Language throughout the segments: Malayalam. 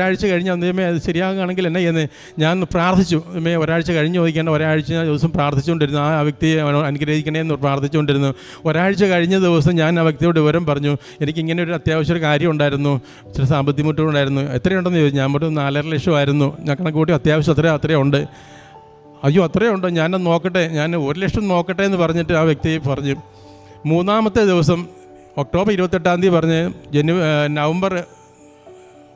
ഒരാഴ്ച കഴിഞ്ഞ് ദൈവമേ അത് ശരിയാകുകയാണെങ്കിൽ എന്നെ ചെയ്യുന്നത് ഞാൻ പ്രാർത്ഥിച്ചു. ദൈവമേ ഒരാഴ്ച കഴിഞ്ഞ് ചോദിക്കേണ്ട ഒരാഴ്ച ദിവസം പ്രാർത്ഥിച്ചുകൊണ്ടിരുന്നു. ആ വ്യക്തിയെ അനുഗ്രഹിക്കണേ എന്ന് പ്രാർത്ഥിച്ചുകൊണ്ടിരുന്നു. ഒരാഴ്ച കഴിഞ്ഞ ദിവസം ഞാൻ ആ വ്യക്തിയോട് വിവരം പറഞ്ഞു, എനിക്കിങ്ങനെ ഒരു അത്യാവശ്യ ഒരു കാര്യം ഉണ്ടായിരുന്നു, ചില സാമ്പത്തിക ബുദ്ധിമുട്ടുണ്ടായിരുന്നു. എത്രയുണ്ടെന്ന് ചോദിച്ചു. ഞാൻ പറഞ്ഞു 4.5 ലക്ഷമായിരുന്നു. ഞാൻ കണക്ക് കൂട്ടി അത്യാവശ്യം അത്രയുണ്ട്. അയ്യോ അത്രയുണ്ടോ, ഞാനത് നോക്കട്ടെ, ഞാൻ 1 ലക്ഷം നോക്കട്ടെ എന്ന് പറഞ്ഞിട്ട് ആ വ്യക്തി പറഞ്ഞു. 3-ാമത്തെ ദിവസം ഒക്ടോബർ 28-ാം തീയതി പറഞ്ഞ് നവംബർ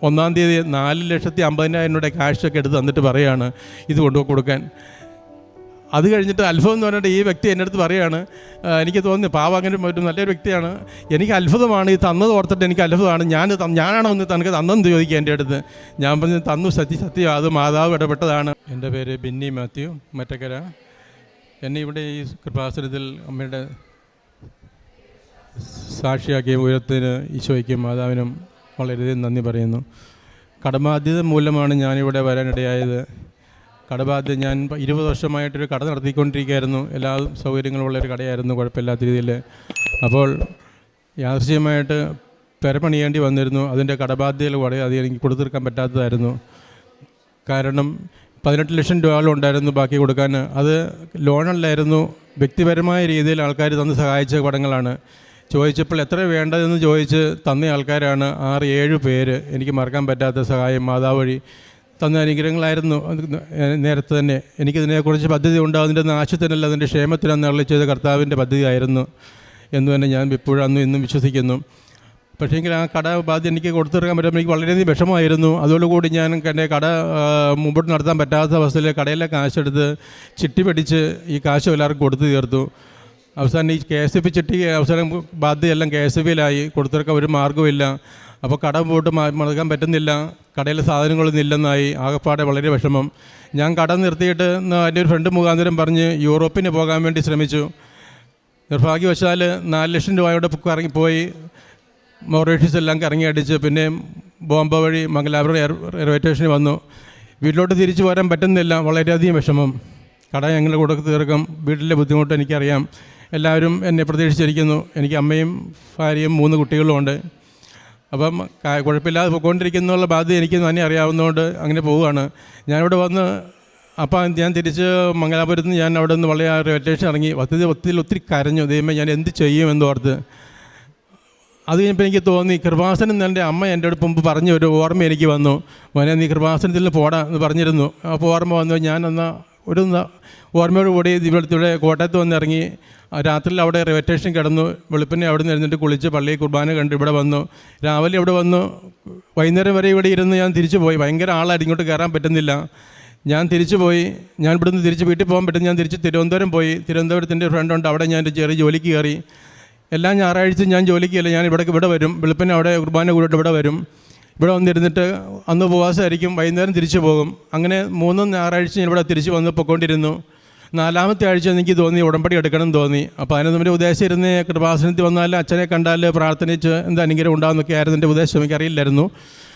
1-ാം തീയതി 4,50,000 രൂപയുടെ ക്യാഷൊക്കെ എടുത്ത് തന്നിട്ട് പറയുകയാണ് ഇത് കൊണ്ടുപോയി കൊടുക്കാൻ. അത് കഴിഞ്ഞിട്ട് അത്ഭുതം എന്ന് പറഞ്ഞിട്ട് ഈ വ്യക്തി എൻ്റെ അടുത്ത് പറയുകയാണ്, എനിക്ക് തോന്നി പാവം അങ്ങനെ ഒരു നല്ലൊരു വ്യക്തിയാണ്, എനിക്ക് അത്ഭുതമാണ് ഈ തന്നത് ഓർത്തിട്ട് എനിക്ക് അത്ഭുതമാണ്, ഞാനാണോ ഒന്ന് തനിക്ക് തന്നെന്ന് ചോദിക്കുക എൻ്റെ അടുത്ത്. ഞാൻ പറഞ്ഞു തന്നു, സത്യം അത് മാതാവ് ഇടപെട്ടതാണ്. എൻ്റെ പേര് ബിന്നി മാത്യു, മറ്റക്കര. എന്നെ ഇവിടെ ഈ കൃപാസനത്തിൽ അമ്മയുടെ സാക്ഷിയാക്കിയ ഉയരത്തിന് ഈശോയ്ക്കും മാതാവിനും വളരെയധികം നന്ദി പറയുന്നു. കടബാധ്യത മൂലമാണ് ഞാനിവിടെ വരാനിടയായത്. കടബാധ്യത ഞാൻ 20 വർഷമായിട്ടൊരു കട നടത്തിക്കൊണ്ടിരിക്കുകയായിരുന്നു. എല്ലാ സൗകര്യങ്ങളുള്ളൊരു കടയായിരുന്നു, കുഴപ്പമില്ലാത്ത രീതിയിൽ. അപ്പോൾ യാദൃശ്ചികമായിട്ട് പെരപണിയേണ്ടി വന്നിരുന്നു. അതിൻ്റെ കടബാധ്യതകൾ അത് എനിക്ക് കൊടുത്തീർക്കാൻ പറ്റാത്തതായിരുന്നു. കാരണം 18 ലക്ഷം രൂപകളുണ്ടായിരുന്നു ബാക്കി കൊടുക്കാൻ. അത് ലോണല്ലായിരുന്നു, വ്യക്തിപരമായ രീതിയിൽ ആൾക്കാർ തന്ന് സഹായിച്ച കടങ്ങളാണ്. ചോദിച്ചപ്പോൾ എത്ര വേണ്ടതെന്ന് ചോദിച്ച് തന്ന ആൾക്കാരാണ് 6-7 പേര്. എനിക്ക് മറക്കാൻ പറ്റാത്ത സഹായം മാതാവ് വഴി തന്ന അനുഗ്രഹങ്ങളായിരുന്നു. നേരത്തെ തന്നെ എനിക്കിതിനെക്കുറിച്ച് പദ്ധതി ഉണ്ട്, അതിൻ്റെ നാശത്തിനല്ല അതിൻ്റെ ക്ഷേമത്തിനെന്ന് അരുളി ചെയ്ത കർത്താവിൻ്റെ പദ്ധതിയായിരുന്നു എന്ന് തന്നെ ഞാൻ ഇപ്പോഴും അന്നും ഇന്നും വിശ്വസിക്കുന്നു. പക്ഷേങ്കിൽ ആ കട ബാധ്യത എനിക്ക് കൊടുത്തിറക്കാൻ പറ്റുമ്പോൾ എനിക്ക് വളരെയധികം വിഷമമായിരുന്നു. അതോടുകൂടി ഞാൻ എൻ്റെ കട മുമ്പോട്ട് നടത്താൻ പറ്റാത്ത അവസ്ഥയിൽ കടയിലെ കാശെടുത്ത് ചിട്ടി പിടിച്ച് ഈ കാശ് എല്ലാവർക്കും കൊടുത്തു തീർത്തു. അവസാനം ഈ KSF ചിട്ടി അവസാനം ബാധ്യതയെല്ലാം KSFയിലായി, കൊടുത്തിറക്കാൻ ഒരു മാർഗ്ഗമില്ല. അപ്പോൾ കട പോയിട്ട് മടക്കാൻ പറ്റുന്നില്ല, കടയിലെ സാധനങ്ങളൊന്നും ഇല്ലെന്നായി. ആകെപ്പാടെ വളരെ വിഷമം. ഞാൻ കട നിർത്തിയിട്ട് എൻ്റെ ഒരു ഫ്രണ്ട് മുഖാന്തരം പറഞ്ഞ് യൂറോപ്പിന് പോകാൻ വേണ്ടി ശ്രമിച്ചു. നിർഭാഗ്യവശാൽ 4 ലക്ഷം രൂപയുടെ ഇറങ്ങിപ്പോയി. മൗറീഷ്യസ് എല്ലാം കറങ്ങി അടിച്ച് പിന്നെ ബോംബെ വഴി മംഗലാപുരം റെയിൽവേ സ്റ്റേഷനിൽ വന്നു. വീട്ടിലോട്ട് തിരിച്ചു പോരാൻ പറ്റുന്നില്ല, വളരെയധികം വിഷമം. കട ഞങ്ങൾ കൊടുത്ത് തീർക്കും, വീട്ടിലെ ബുദ്ധിമുട്ട് എനിക്കറിയാം. എല്ലാവരും എന്നെ പ്രതീക്ഷിച്ചിരിക്കുന്നു. എനിക്ക് അമ്മയും ഭാര്യയും 3 കുട്ടികളും ഉണ്ട്. അപ്പം കുഴപ്പമില്ലാതെ പോയിക്കൊണ്ടിരിക്കുന്നുള്ള ബാധ്യത എനിക്ക് തന്നെ അറിയാവുന്നതുകൊണ്ട് അങ്ങനെ പോവുകയാണ്. ഞാനിവിടെ വന്ന് അപ്പം ഞാൻ തിരിച്ച് മംഗലാപുരത്ത് നിന്ന് ഞാൻ അവിടെ നിന്ന് വളരെ റെയിൽവേ സ്റ്റേഷൻ ഇറങ്ങി ഒത്തിരി കരഞ്ഞു. ദൈവമേ ഞാൻ എന്ത് ചെയ്യുമെന്നോർത്ത്. അത് കഴിഞ്ഞപ്പോൾ എനിക്ക് തോന്നി കൃപാസനം എൻ്റെ അമ്മ എൻ്റെ അടുത്ത് മുമ്പ് പറഞ്ഞ ഒരു ഓർമ്മ എനിക്ക് വന്നു. മോനെ നീ കൃപാസനത്തിൽ നിന്ന് പോടാ എന്ന് പറഞ്ഞിരുന്നു. അപ്പോൾ ഓർമ്മ വന്നു. ഞാനെന്നാൽ ഒരു ഓർമ്മയോട് കൂടി ഇവിടെ കോട്ടയത്ത് വന്നിറങ്ങി. രാത്രിയിൽ അവിടെ റെയിൽവേ സ്റ്റേഷൻ കിടന്നു. വെളുപ്പിനെ അവിടെ നിന്ന് ഇരുന്നിട്ട് കുളിച്ച് പള്ളി കുർബാന കണ്ട് ഇവിടെ വന്നു. രാവിലെ ഇവിടെ വന്നു, വൈകുന്നേരം വരെ ഇവിടെ ഇരുന്ന് ഞാൻ തിരിച്ചു പോയി. ഭയങ്കര ആളായിട്ട് ഇങ്ങോട്ട് കയറാൻ പറ്റുന്നില്ല. ഞാൻ തിരിച്ചു പോയി. ഞാൻ ഇവിടുന്ന് തിരിച്ച് വീട്ടിൽ പോകാൻ പറ്റും. ഞാൻ തിരിച്ച് തിരുവനന്തപുരം പോയി. തിരുവനന്തപുരത്തിൻ്റെ ഫ്രണ്ടുണ്ട്, അവിടെ ഞാൻ ചെറിയ ജോലിക്ക് കയറി. എല്ലാ ഞായറാഴ്ചയും ഞാൻ ജോലിക്കല്ല, ഞാൻ ഇവിടെ വരും. വെളുപ്പിനെ അവിടെ കുർബാന കൂടിയിട്ട് ഇവിടെ വരും. ഇവിടെ വന്നിരുന്നിട്ട് അന്ന് ഉപവാസമായിരിക്കും, വൈകുന്നേരം തിരിച്ചു പോകും. അങ്ങനെ 3 ഞായറാഴ്ച ഞാൻ ഇവിടെ തിരിച്ച് വന്ന് പൊയ്ക്കൊണ്ടിരുന്നു. 4-ാമത്തെ ആഴ്ച എനിക്ക് തോന്നി ഉടമ്പടി എടുക്കണം തോന്നി. അപ്പോൾ അതിന് നമ്മുടെ ഉദ്ദേശം ഇരുന്ന് കൃപാസനത്തിൽ വന്നാൽ അച്ഛനെ കണ്ടാൽ പ്രാർത്ഥനിച്ച് എന്താ അനുഗ്രഹം ഉണ്ടാകുന്നൊക്കെ ആയിരുന്നു എൻ്റെ ഉദ്ദേശം. എനിക്കറിയില്ലായിരുന്നു.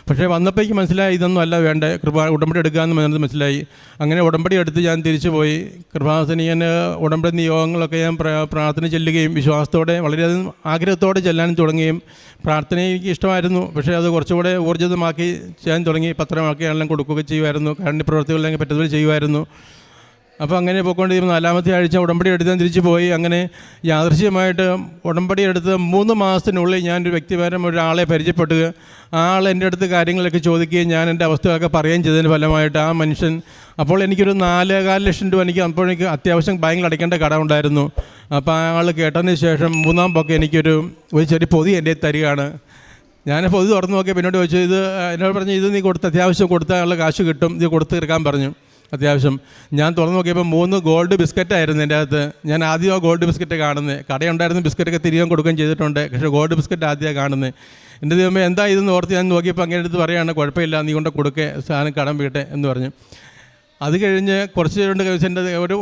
പക്ഷേ വന്നപ്പോഴേക്ക് മനസ്സിലായി ഇതൊന്നും അല്ല വേണ്ടേ, ഉടമ്പടി എടുക്കാമെന്ന് മനസ്സിലായി. അങ്ങനെ ഉടമ്പടി എടുത്ത് ഞാൻ തിരിച്ചു പോയി. കൃപാസന ഞാൻ ഉടമ്പടി നിയോഗങ്ങളൊക്കെ ഞാൻ പ്രാർത്ഥന ചെല്ലുകയും വിശ്വാസത്തോടെ വളരെയധികം ആഗ്രഹത്തോടെ ചെല്ലാനും തുടങ്ങുകയും പ്രാർത്ഥന എനിക്ക് ഇഷ്ടമായിരുന്നു. പക്ഷേ അത് കുറച്ചുകൂടെ ഊർജിതമാക്കി ചെയ്യാൻ തുടങ്ങി. പത്രമാക്കി എല്ലാം കൊടുക്കുകയൊക്കെ ചെയ്യുമായിരുന്നു. കാരുണ്യപ്രവർത്തികളെങ്കിൽ പറ്റുന്നവർ ചെയ്യുമായിരുന്നു. അപ്പോൾ അങ്ങനെ പോയിക്കൊണ്ടിരിക്കുമ്പോൾ 4-ാമത്തെ ആഴ്ച ഉടമ്പടി എടുത്താൽ തിരിച്ചു പോയി. അങ്ങനെ യാദൃശ്ചികമായിട്ട് ഉടമ്പടി എടുത്ത് 3 മാസത്തിനുള്ളിൽ ഞാനൊരു വ്യക്തിപരം ഒരാളെ പരിചയപ്പെടുക. ആൾ എൻ്റെ അടുത്ത് കാര്യങ്ങളൊക്കെ ചോദിക്കുകയും ഞാൻ എൻ്റെ അവസ്ഥകളൊക്കെ പറയുകയും ചെയ്തതിന് ഫലമായിട്ട് ആ മനുഷ്യൻ അപ്പോൾ എനിക്കൊരു 4.25 ലക്ഷം രൂപ അപ്പോഴേക്ക് അത്യാവശ്യം ബാങ്കിൽ അടയ്ക്കേണ്ട കട ഉണ്ടായിരുന്നു. അപ്പോൾ ആ ആൾ കേട്ടതിന് ശേഷം 3-ാം പൊക്കെ എനിക്കൊരു ചെറിയ പൊതി എൻ്റെ തരികയാണ്. ഞാൻ പൊതി തുറന്നു നോക്കിയാൽ പിന്നോട്ട് ചോദിച്ചു, ഇത് എന്നോട് പറഞ്ഞു ഇത് നീ അത്യാവശ്യം കൊടുത്താൽ ഉള്ള കാശ് കിട്ടും, ഇത് കൊടുത്ത് തീർക്കാൻ പറഞ്ഞു. അത്യാവശ്യം ഞാൻ തുറന്നു നോക്കിയപ്പോൾ 3 ഗോൾഡ് ബിസ്ക്കറ്റായിരുന്നു എൻ്റെ അകത്ത്. ഞാൻ ആദ്യം ആ ഗോൾഡ് ബിസ്ക്കറ്റ് കാണുന്നത്. കടയുണ്ടായിരുന്ന ബിസ്ക്കറ്റൊക്കെ തിരികെ കൊടുക്കുകയും ചെയ്തിട്ടുണ്ട്. പക്ഷേ ഗോൾഡ് ബിസ്ക്കറ്റ് ആദ്യമാണ് കാണുന്നത്. എൻ്റെ ദൈവമേ എന്താ ഇതെന്ന് ഓർത്ത് ഞാൻ നോക്കിയപ്പോൾ അങ്ങനെ അടുത്ത് പറയുകയാണ്, കുഴപ്പമില്ല നീ കൊണ്ട് കൊടുക്കേ, സാധനം കടം വീട്ടെ എന്ന് പറഞ്ഞു. അത് കഴിഞ്ഞ് കുറച്ച് എൻ്റെ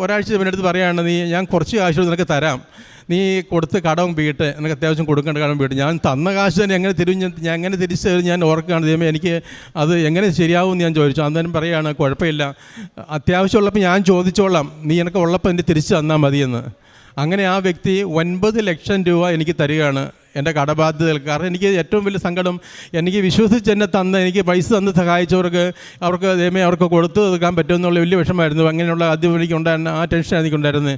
ഒരാഴ്ച എൻ്റെ അടുത്ത് പറയുകയാണ്, ഞാൻ കുറച്ച് കാശ് നിനക്ക് തരാം, നീ കൊടുത്ത് കടം വീട്ട്, എനിക്ക് അത്യാവശ്യം കൊടുക്കേണ്ട കടം വീട്ട്. ഞാൻ തന്ന കാശ് തന്നെ എങ്ങനെ ഞാൻ എങ്ങനെ തിരിച്ച് ഞാൻ ഓർക്കുകയാണ്, ദൈവമേ എനിക്ക് അത് എങ്ങനെ ശരിയാവും ഞാൻ ചോദിച്ചു. അന്നേരം പറയുകയാണ് കുഴപ്പമില്ല, അത്യാവശ്യമുള്ളപ്പോൾ ഞാൻ ചോദിച്ചോളാം, നീ എനിക്ക് ഉള്ളപ്പോൾ എൻ്റെ തിരിച്ച് തന്നാൽ മതിയെന്ന്. അങ്ങനെ ആ വ്യക്തി 9 ലക്ഷം രൂപ എനിക്ക് തരികയാണ്. എൻ്റെ കടബാധ്യതകൾ. കാരണം എനിക്ക് ഏറ്റവും വലിയ സങ്കടം, എനിക്ക് വിശ്വസിച്ച് എന്നെ തന്ന് എനിക്ക് പൈസ തന്ന് സഹായിച്ചവർക്ക് അവർക്ക് ദൈവമേ അവർക്ക് കൊടുത്തു തീർക്കാൻ പറ്റുമെന്നുള്ള വലിയ വിഷമമായിരുന്നു. അങ്ങനെയുള്ള ആദ്യം എനിക്കുണ്ടായിരുന്ന ആ ടെൻഷൻ എനിക്കുണ്ടായിരുന്നു.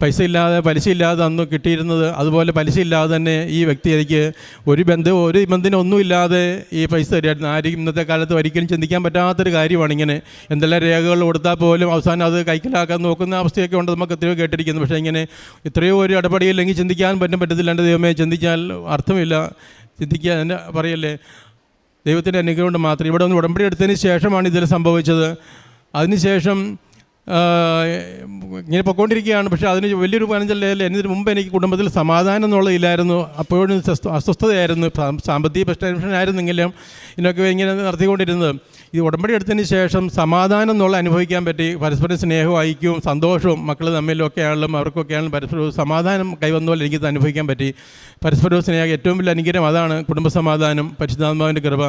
പൈസ ഇല്ലാതെ പലിശ ഇല്ലാതെ അന്ന് കിട്ടിയിരുന്നത്, അതുപോലെ പലിശ ഇല്ലാതെ തന്നെ ഈ വ്യക്തി എനിക്ക് ഒരു ബന്ധം ഒന്നുമില്ലാതെ ഈ പൈസ തരുമായിരുന്നു. ആരും ഇന്നത്തെ കാലത്ത് ഒരിക്കലും ചിന്തിക്കാൻ പറ്റാത്തൊരു കാര്യമാണ് ഇങ്ങനെ. എന്തെല്ലാം രേഖകൾ കൊടുത്താൽ പോലും അവസാനം അത് കൈക്കലാക്കാൻ നോക്കുന്ന അവസ്ഥയൊക്കെ ഉണ്ട്, നമുക്ക് എത്രയോ കേട്ടിരിക്കുന്നു. പക്ഷേ ഇങ്ങനെ ഇത്രയോ ഒരു ഇടപെടിയില്ലെങ്കിൽ ചിന്തിക്കാൻ പറ്റത്തില്ല. എൻ്റെ ദൈവമേ, ചിന്തിച്ചാൽ അർത്ഥമില്ല. ചിന്തിക്കാൻ എന്നെ പറയല്ലേ, ദൈവത്തിൻ്റെ അനുഗ്രഹം കൊണ്ട് മാത്രം. ഇവിടെ ഒന്ന് ഉടമ്പടി എടുത്തതിന് ശേഷമാണ് ഇതിൽ സംഭവിച്ചത്. അതിനുശേഷം ഇങ്ങനെ പൊയ്ക്കൊണ്ടിരിക്കുകയാണ്. പക്ഷേ അതിന് വലിയൊരു പനഞ്ചല്ലേ, എന്നതിന് മുമ്പ് എനിക്ക് കുടുംബത്തിൽ സമാധാനം എന്നുള്ളതില്ലായിരുന്നു. അപ്പോഴും അസ്വസ്ഥതയായിരുന്നു, സാമ്പത്തിക ടെൻഷനായിരുന്നെങ്കിലും ഇതിനൊക്കെ ഇങ്ങനെ നടത്തിക്കൊണ്ടിരുന്നത്. ഈ ഉടമ്പടി എടുത്തതിന് ശേഷം സമാധാനം എന്നുള്ള അനുഭവിക്കാൻ പറ്റി. പരസ്പരം സ്നേഹവും ഐക്യവും സന്തോഷവും മക്കൾ തമ്മിലൊക്കെ ആണെങ്കിലും അവർക്കൊക്കെ ആണെങ്കിലും പരസ്പരവും സമാധാനം കൈവന്ന പോലെ എനിക്കത് അനുഭവിക്കാൻ പറ്റി. പരസ്പരവും സ്നേഹം ഏറ്റവും വലിയ അനുഗ്രഹം അതാണ്. കുടുംബ സമാധാനം, പരിശുദ്ധാത്മാവിൻ്റെ കൃപ,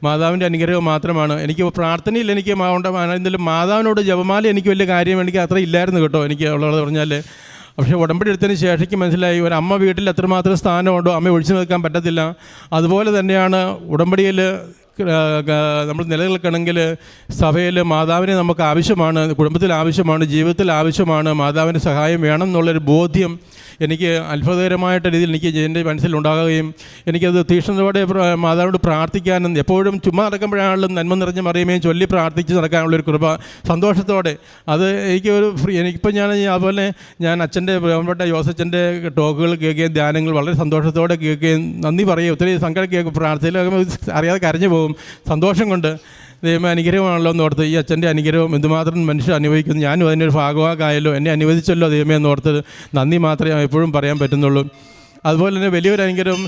മാതാവിൻ്റെ അനുഗ്രഹം മാത്രമാണ്. എനിക്ക് പ്രാർത്ഥനയിൽ എനിക്ക് എന്തെങ്കിലും മാതാവിനോട് ജപമാല എനിക്ക് വലിയ കാര്യം എനിക്ക് അത്ര ഇല്ലായിരുന്നു കേട്ടോ, എനിക്ക് ഉള്ളത് പറഞ്ഞാൽ. പക്ഷേ ഉടമ്പടി എടുത്തതിന് ശേഷം എനിക്ക് മനസ്സിലായി, ഒരു അമ്മ വീട്ടിൽ എത്രമാത്രം സ്ഥാനമുണ്ടോ അമ്മ ഒഴിച്ചു നിൽക്കാൻ പറ്റത്തില്ല. അതുപോലെ തന്നെയാണ് ഉടമ്പടിയിൽ നമ്മൾ നിലനിൽക്കണമെങ്കിൽ സഭയിൽ മാതാവിനെ നമുക്ക് ആവശ്യമാണ്, കുടുംബത്തിൽ ആവശ്യമാണ്, ജീവിതത്തിൽ ആവശ്യമാണ്. മാതാവിൻ്റെ സഹായം വേണം എന്നുള്ളൊരു ബോധ്യം എനിക്ക് അത്ഭുതകരമായിട്ട് രീതിയിൽ എനിക്ക് എൻ്റെ മനസ്സിലുണ്ടാകുകയും എനിക്കത് തീക്ഷ്ണതയോടെ മാതാവിനോട് പ്രാർത്ഥിക്കാനും എപ്പോഴും ചുമ്മാ നടക്കുമ്പോഴാണെങ്കിലും നന്മ നിറഞ്ഞ മറിയുമേയും ചൊല്ലി പ്രാർത്ഥിച്ച് നടക്കാനുള്ളൊരു കൃപ സന്തോഷത്തോടെ അത് എനിക്കൊരു എനിക്കിപ്പോൾ അതുപോലെ ഞാൻ അച്ഛൻ്റെ ബഹുമാനപ്പെട്ട ജോസച്ചൻ്റെ ടോക്കുകൾ കേൾക്കുകയും ധ്യാനങ്ങൾ വളരെ സന്തോഷത്തോടെ കേൾക്കുകയും നന്ദി പറയുകയും ഒത്തിരി സങ്കടം കേൾക്കും. പ്രാർത്ഥനയിലൊക്കെ അറിയാതെ കരഞ്ഞു പോകും സന്തോഷം കൊണ്ട്. ദൈവം അനുഗ്രഹമാണല്ലോ എന്നോർത്ത് ഈ അച്ഛൻ്റെ അനുഗ്രഹം എന്തുമാത്രം മനുഷ്യർ അനുഭവിക്കുന്നു, ഞാനും അതിനൊരു ഭാഗമാകായല്ലോ, എന്നെ അനുവദിച്ചല്ലോ ദൈവമേ എന്നോർത്ത് നന്ദി മാത്രമേ എപ്പോഴും പറയാൻ പറ്റുന്നുള്ളൂ. അതുപോലെ തന്നെ വലിയൊരു അനുഗ്രഹം,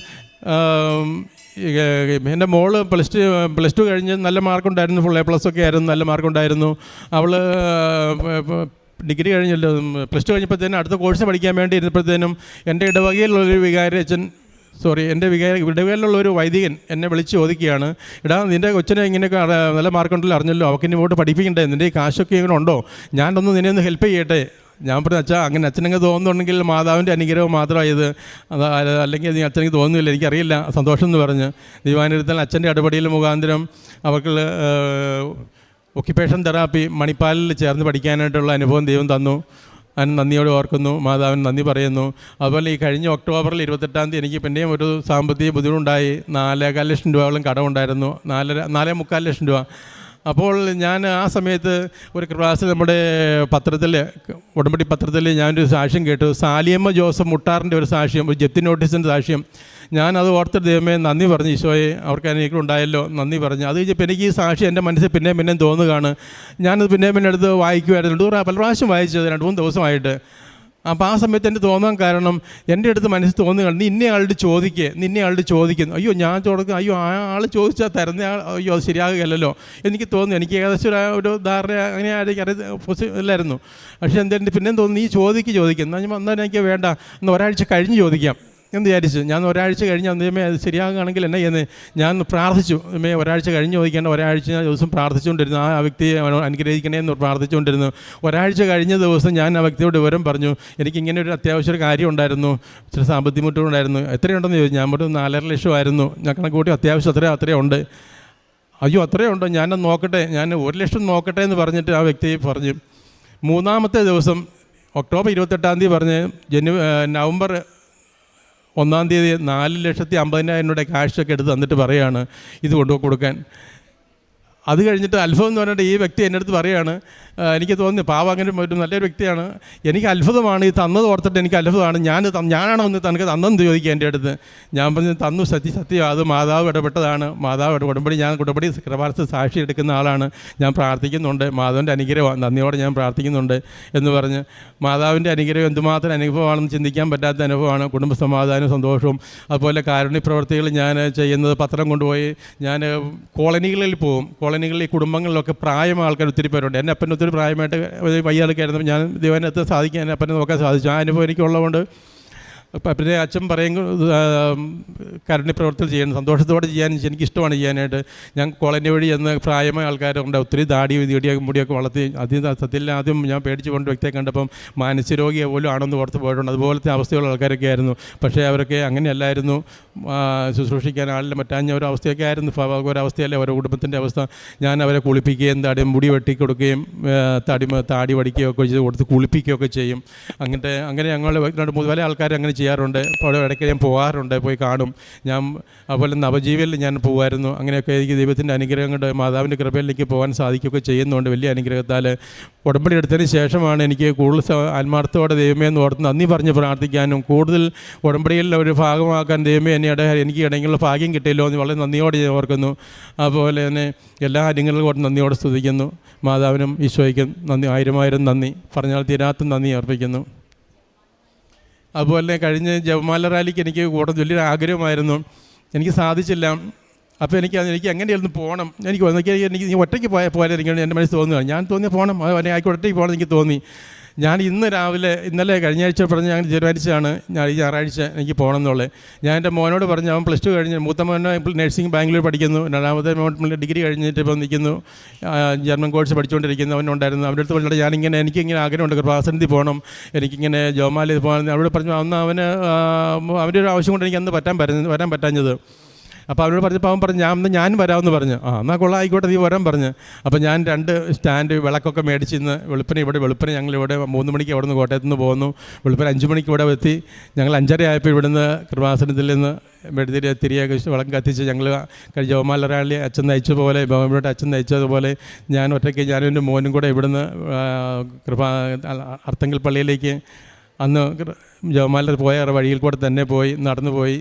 എൻ്റെ മോള് പ്ലസ് ടു കഴിഞ്ഞ് നല്ല മാർക്കുണ്ടായിരുന്നു, ഫുൾ A+ ഒക്കെ ആയിരുന്നു, നല്ല മാർക്കുണ്ടായിരുന്നു. അവൾ ഡിഗ്രി കഴിഞ്ഞല്ലോ, പ്ലസ് ടു കഴിഞ്ഞപ്പോഴത്തേനും അടുത്ത കോഴ്സ് പഠിക്കാൻ വേണ്ടി ഇരുന്നപ്പോഴത്തേനും എൻ്റെ ഇടവകയിലുള്ളൊരു എൻ്റെ ഇടവേലുള്ള ഒരു വൈദികൻ എന്നെ വിളിച്ച് ചോദിക്കുകയാണ്, എടാ നിൻ്റെ കൊച്ചിനെ ഇങ്ങനെയൊക്കെ നല്ല മാർക്കുണ്ടല്ലോ അറിഞ്ഞല്ലോ, അവൾക്ക് ഇനി ഇങ്ങോട്ട് പഠിപ്പിക്കണ്ടേ, നിൻ്റെ ഈ കാശൊക്കെ ഇങ്ങനെ ഉണ്ടോ, ഞാനൊന്ന് നിന്നെ ഒന്ന് ഹെൽപ്പ് ചെയ്യട്ടെ. ഞാൻ പറഞ്ഞു, അച്ഛാ അങ്ങനെ അച്ഛനങ്ങ് തോന്നുന്നുണ്ടെങ്കിൽ മാതാവിൻ്റെ അനുഗ്രഹം മാത്രമായത്, അല്ലെങ്കിൽ അച്ഛനക്ക് തോന്നുന്നില്ല, എനിക്കറിയില്ല, സന്തോഷം എന്ന് പറഞ്ഞ് ദൈവാനുഗ്രഹത്തിൽ അച്ഛൻ്റെ ഇടപെടൽ മുഖാന്തരം അവർക്ക് ഒക്യുപ്പേഷൻ തെറാപ്പി മണിപ്പാലിൽ ചേർന്ന് പഠിക്കാനായിട്ടുള്ള അനുഭവം ദൈവം തന്നു. അതിന് നന്ദിയോടെ ഓർക്കുന്നു, മാതാവിന് നന്ദി പറയുന്നു. അതുപോലെ ഈ കഴിഞ്ഞ ഒക്ടോബറിൽ 28-ാം തീയതി എനിക്ക് പിന്നെയും ഒരു സാമ്പത്തിക ബുദ്ധിമുട്ടുണ്ടായി. 4,15 ലക്ഷം രൂപയോളം കടമുണ്ടായിരുന്നു, 4,45 ലക്ഷം രൂപ. അപ്പോൾ ഞാൻ ആ സമയത്ത് ഒരു ക്ലാസ് നമ്മുടെ പത്രത്തിൽ, ഉടമ്പടി പത്രത്തിൽ ഞാനൊരു സാക്ഷ്യം കേട്ടു. സാലിയമ്മ ജോസഫ് മുട്ടാറിൻ്റെ ഒരു സാക്ഷ്യം, ഒരു ജപ്തി നോട്ടീസിൻ്റെ സാക്ഷ്യം. ഞാനത് ഓർത്തിട്ട് ദൈവമേ നന്ദി പറഞ്ഞു, ഈശോയെ അവർക്ക് എനിക്കുണ്ടായല്ലോ നന്ദി പറഞ്ഞു. അത് കഴിഞ്ഞപ്പോൾ എനിക്ക് ഈ സാക്ഷി എൻ്റെ മനസ്സിൽ പിന്നെയും തോന്നുകയാണ്. ഞാനത് പിന്നെയും എടുത്ത് വായിക്കുമായിരുന്നു, പല പ്രാവശ്യം വായിച്ചത് 2-3 ദിവസമായിട്ട്. അപ്പോൾ ആ സമയത്ത് എൻ്റെ തോന്നാൻ കാരണം എൻ്റെ അടുത്ത് മനസ്സിൽ തോന്നുകയാണ്, നീ ഇന്ന ആളോട് ചോദിക്കുന്നു. അയ്യോ ഞാൻ ചോദിക്കും, അയ്യോ ആ ആൾ ചോദിച്ചാൽ തരുന്ന ആൾ, അയ്യോ അത് ശരിയാകുകയല്ലോ എനിക്ക് തോന്നുന്നു. എനിക്ക് ഏകദേശം ഒരു ധാരണ അങ്ങനെ ഇല്ലായിരുന്നു. പക്ഷേ എന്തെങ്കിലും പിന്നെയും തോന്നുന്നു, നീ ചോദിക്കുന്നു. എന്നാൽ എനിക്ക് വേണ്ട, എന്ന് ഒരാഴ്ച കഴിഞ്ഞ് ചോദിക്കാം എന്ന് വിചാരിച്ചു. ഞാൻ ഒരാഴ്ച കഴിഞ്ഞ് അന്നേമേ അത് ശരിയാകുകയാണെങ്കിൽ എന്നെ ചെയ്യുന്നത്, ഞാൻ പ്രാർത്ഥിച്ചു. ഒരാഴ്ച കഴിഞ്ഞ് ചോദിക്കേണ്ട, ഒരാഴ്ച ദിവസം പ്രാർത്ഥിച്ചുകൊണ്ടിരുന്നു, ആ വ്യക്തിയെ അനുഗ്രഹിക്കണേ എന്ന് പ്രാർത്ഥിച്ചുകൊണ്ടിരുന്നു. ഒരാഴ്ച കഴിഞ്ഞ ദിവസം ഞാൻ ആ വ്യക്തിയോട് വിവരം പറഞ്ഞു, എനിക്കിങ്ങനെ ഒരു അത്യാവശ്യ ഒരു കാര്യം ഉണ്ടായിരുന്നു, ഇച്ചിരി സാമ്പത്തിക ബുദ്ധിമുട്ടുണ്ടായിരുന്നു. എത്രയുണ്ടെന്ന് ചോദിച്ചു. ഞാൻ ഒരു 4.5 ലക്ഷമായിരുന്നു. ഞാൻ കണക്ക് കൂട്ടി അത്യാവശ്യം അത്രയും ഉണ്ട്. അയ്യോ അത്രയുണ്ടോ, ഞാനത് നോക്കട്ടെ, ഞാൻ 1 ലക്ഷം നോക്കട്ടെ എന്ന് പറഞ്ഞിട്ട് ആ വ്യക്തി പറഞ്ഞു. 3-ാമത്തെ ദിവസം ഒക്ടോബർ 28-ാം തീയതി പറഞ്ഞ് നവംബർ 1-ാം തീയതി 4,50,000 രൂപയുടെ ക്യാഷൊക്കെ എടുത്ത് തന്നിട്ട് പറയുകയാണ് ഇത് കൊടുക്കാൻ. അത് കഴിഞ്ഞിട്ട് അത്ഭുതം എന്ന് പറഞ്ഞിട്ട് ഈ വ്യക്തി എൻ്റെ അടുത്ത് പറയുകയാണ്, എനിക്ക് തോന്നി പാവം അങ്ങനെ ഒരു നല്ലൊരു വ്യക്തിയാണ്, എനിക്ക് അത്ഭുതമാണ് ഈ തന്നത് ഓർത്തിട്ട് എനിക്ക് അത്ഭുതമാണ്, ഞാനാണോ ഒന്ന് തനിക്ക് തന്നെന്ന് ചോദിക്കുക എൻ്റെ അടുത്ത്. ഞാൻ പറഞ്ഞു തന്നു, സത്യം അത് മാതാവ് ഇടപെട്ടതാണ്, ഉടമ്പടി ഞാൻ ഉടമ്പടി കൃപാസനത്തിൽ സാക്ഷി എടുക്കുന്ന ആളാണ്, ഞാൻ പ്രാർത്ഥിക്കുന്നുണ്ട്, മാതാവിൻ്റെ അനുഗ്രഹം നന്ദിയോടെ ഞാൻ പ്രാർത്ഥിക്കുന്നുണ്ട് എന്ന് പറഞ്ഞ്. മാതാവിൻ്റെ അനുഗ്രഹം എന്തുമാത്രം അനുഭവമാണെന്ന് ചിന്തിക്കാൻ പറ്റാത്ത അനുഭവമാണ്. കുടുംബ സമാധാനവും സന്തോഷവും. അതുപോലെ കാരുണ്യ പ്രവർത്തികൾ ഞാൻ ചെയ്യുന്നത്, പത്രം കൊണ്ടുപോയി ഞാൻ കോളനികളിൽ പോകും. കോളനികളിൽ കുടുംബങ്ങളിലൊക്കെ പ്രായമായ ആൾക്കാർ ഒത്തിരി പേരുണ്ട്. എൻ്റെ അപ്പന് ഒത്തിരി പ്രായമായിട്ട് വയ്യാതൊക്കെ ആയിരുന്നു. ഞാൻ ദൈവത്തിനകത്ത് സാധിക്കാൻ, എൻ്റെ അപ്പനെ നോക്കാൻ സാധിച്ചു. ആ അനുഭവം എനിക്കുള്ളതുകൊണ്ട് പിന്നെ അച്ഛൻ പറയും കാരുണ്യ പ്രവർത്തനം ചെയ്യണം, സന്തോഷത്തോടെ ചെയ്യാൻ എനിക്കിഷ്ടമാണ് ചെയ്യാനായിട്ട്. ഞാൻ കോളനി വഴി എന്ന് പ്രായമായ ആൾക്കാരുണ്ട്, ഒത്തിരി ദാടി നീടിയൊക്കെ മുടിയൊക്കെ വളർത്തി. സത്യത്തിൽ ആദ്യം ഞാൻ പേടിച്ച് കൊണ്ട് വ്യക്തിയെ കണ്ടപ്പം മാനസികരോഗിയെ പോലും ആണെന്ന് ഓർത്ത് പോയിട്ടുണ്ട്. അതുപോലത്തെ അവസ്ഥയുള്ള ആൾക്കാരൊക്കെ ആയിരുന്നു. പക്ഷേ അവരൊക്കെ അങ്ങനെയല്ലായിരുന്നു, ശുശ്രൂഷിക്കാൻ ആളിനെ പറ്റാഞ്ഞ ഒരവസ്ഥയൊക്കെ ആയിരുന്നു. ഒരവസ്ഥയല്ലേ ഓരോ കുടുംബത്തിൻ്റെ അവസ്ഥ. ഞാൻ അവരെ കുളിപ്പിക്കുകയും മുടി വെട്ടിക്കൊടുക്കുകയും താടി വടിക്കുകയൊക്കെ ചെയ്ത് കൊടുത്ത് കുളിപ്പിക്കുകയൊക്കെ ചെയ്യും. അങ്ങനെ ഞങ്ങൾ പല ആൾക്കാർ അങ്ങനെ ചെയ്യാറുണ്ട്. അപ്പോൾ ഇടയ്ക്ക് ഞാൻ പോകാറുണ്ട്, പോയി കാണും. ഞാൻ അതുപോലെ നവജീവിയിൽ ഞാൻ പോകുമായിരുന്നു. അങ്ങനെയൊക്കെ എനിക്ക് ദൈവത്തിൻ്റെ അനുഗ്രഹം കൊണ്ട് മാതാവിൻ്റെ കൃപയിലേക്ക് പോകാൻ സാധിക്കുകയൊക്കെ ചെയ്യുന്നുണ്ട്. വലിയ അനുഗ്രഹത്താൽ ഉടമ്പടി എടുത്തതിന് ശേഷമാണ് എനിക്ക് കൂടുതൽ ആത്മാർത്ഥത്തോടെ ദൈവമേ എന്ന് ഓർത്ത് നന്ദി പറഞ്ഞ് പ്രാർത്ഥിക്കാനും കൂടുതൽ ഉടമ്പടിയിൽ ഒരു ഭാഗമാക്കാൻ ദൈവമേ എനിക്ക് ഇടയ്ക്കുള്ള ഭാഗ്യം കിട്ടിയല്ലോ എന്ന് വളരെ നന്ദിയോടെ ഞാൻ ഓർക്കുന്നു. അതുപോലെ തന്നെ എല്ലാ കാര്യങ്ങളിലും നന്ദിയോടെ സ്തുതിക്കുന്നു. മാതാവിനും ഈശോയ്ക്കും നന്ദി, ആയിരം നന്ദി, പറഞ്ഞാൽ തീരാത്ത നന്ദി അർപ്പിക്കുന്നു. അതുപോലെ കഴിഞ്ഞ ജപമാല റാലിക്ക് എനിക്ക് കൂടുതൽ വലിയൊരു ആഗ്രഹമായിരുന്നു, എനിക്ക് സാധിച്ചില്ല. അപ്പോൾ എനിക്ക് എങ്ങനെയായിരുന്നു പോകണം, എനിക്ക് ഒറ്റയ്ക്ക് പോയാൽ എനിക്ക് എൻ്റെ മനസ്സിൽ തോന്നുകയാണ്. ഞാൻ പോകണം, ഒറ്റയ്ക്ക് പോകണം എനിക്ക് തോന്നി. ഞാൻ ഇന്നലെ കഴിഞ്ഞ ആഴ്ച പറഞ്ഞ് ഞാൻ തീരുമാനിച്ചതാണ് ഞാൻ ഈ ഞായറാഴ്ച എനിക്ക് പോകണം എന്നുള്ളത്. ഞാൻ എൻ്റെ മോനോട് പറഞ്ഞു, അവൻ +2 കഴിഞ്ഞ്, മൂത്ത മോനെ നഴ്സിംഗ് ബാംഗ്ലൂർ പഠിക്കുന്നു, രണ്ടാമത്തെ മോൻ ഡിഗ്രി കഴിഞ്ഞിട്ട് ഇപ്പോൾ നിൽക്കുന്നു, ജർമ്മൻ കോഴ്സ് പഠിച്ചുകൊണ്ടിരിക്കുന്നു. അവനുണ്ടായിരുന്നു. അവൻ്റെ അടുത്ത് പറഞ്ഞിട്ട് എനിക്കിങ്ങനെ ആഗ്രഹമുണ്ട് കൃപാസനത്തിൽ പോകണം, എനിക്കിങ്ങനെ ജോമാലയിൽ പോകണം. അവിടെ പറഞ്ഞു അവൻ്റെ ഒരു ആവശ്യം കൊണ്ട് എനിക്ക് അന്ന് വരാൻ പറ്റാഞ്ഞത്. അപ്പോൾ അവനോട് പറഞ്ഞപ്പോൾ അവൻ പറഞ്ഞു ഞാൻ വരാമെന്ന് പറഞ്ഞു. എന്നാൽ കൊള്ളാം, ആയിക്കോട്ടെ, നീ വരാൻ പറഞ്ഞു. അപ്പോൾ ഞാൻ 2 സ്റ്റാൻഡ് വിളക്കൊക്കെ മേടിച്ച് ഇന്ന് വെളുപ്പിനെ ഞങ്ങളിവിടെ 3 മണിക്ക് അവിടെ നിന്ന് കോട്ടയത്ത് നിന്ന് പോകുന്നു. വെളുപ്പിന് 5 മണിക്ക് ഇവിടെ എത്തി. ഞങ്ങൾ 5:30 ആയപ്പോൾ ഇവിടുന്ന് കൃപാസനത്തിൽ നിന്ന് തിരികെ വിളക്ക് കത്തിച്ച് ഞങ്ങൾ ജപമാല റാലി അച്ഛൻ നയിച്ചതുപോലെ, ബഹുമാനപ്പെട്ട അച്ഛൻ നയിച്ചതുപോലെ ഞാൻ ഒറ്റയ്ക്ക് ഞാനും എൻ്റെ മോനും കൂടെ ഇവിടുന്ന് അർത്തങ്കൽ പള്ളിയിലേക്ക് അന്ന് ജപമാല പോയ വഴിയിൽ കൂടെ തന്നെ നടന്നു പോയി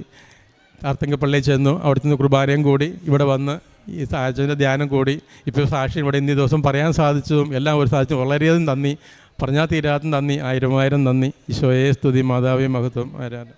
അർത്തങ്കൽ പള്ളിയിൽ ചെന്നു. അവിടുത്തെ നിന്ന് കുർബാനയും കൂടി ഇവിടെ വന്ന് ഈ സാഹചര്യ ധ്യാനം കൂടി ഇപ്പോൾ സാക്ഷി ഇവിടെ ഇന്നീ ദിവസം പറയാൻ സാധിച്ചതും എല്ലാം സാധിച്ചു. വളരെയധികം നന്ദി, പറഞ്ഞാൽ തീരാത്ത നന്ദി, ആയിരം നന്ദി. ഈശോയെ സ്തുതി, മാതാവേ മഹത്വം, ആരാധന.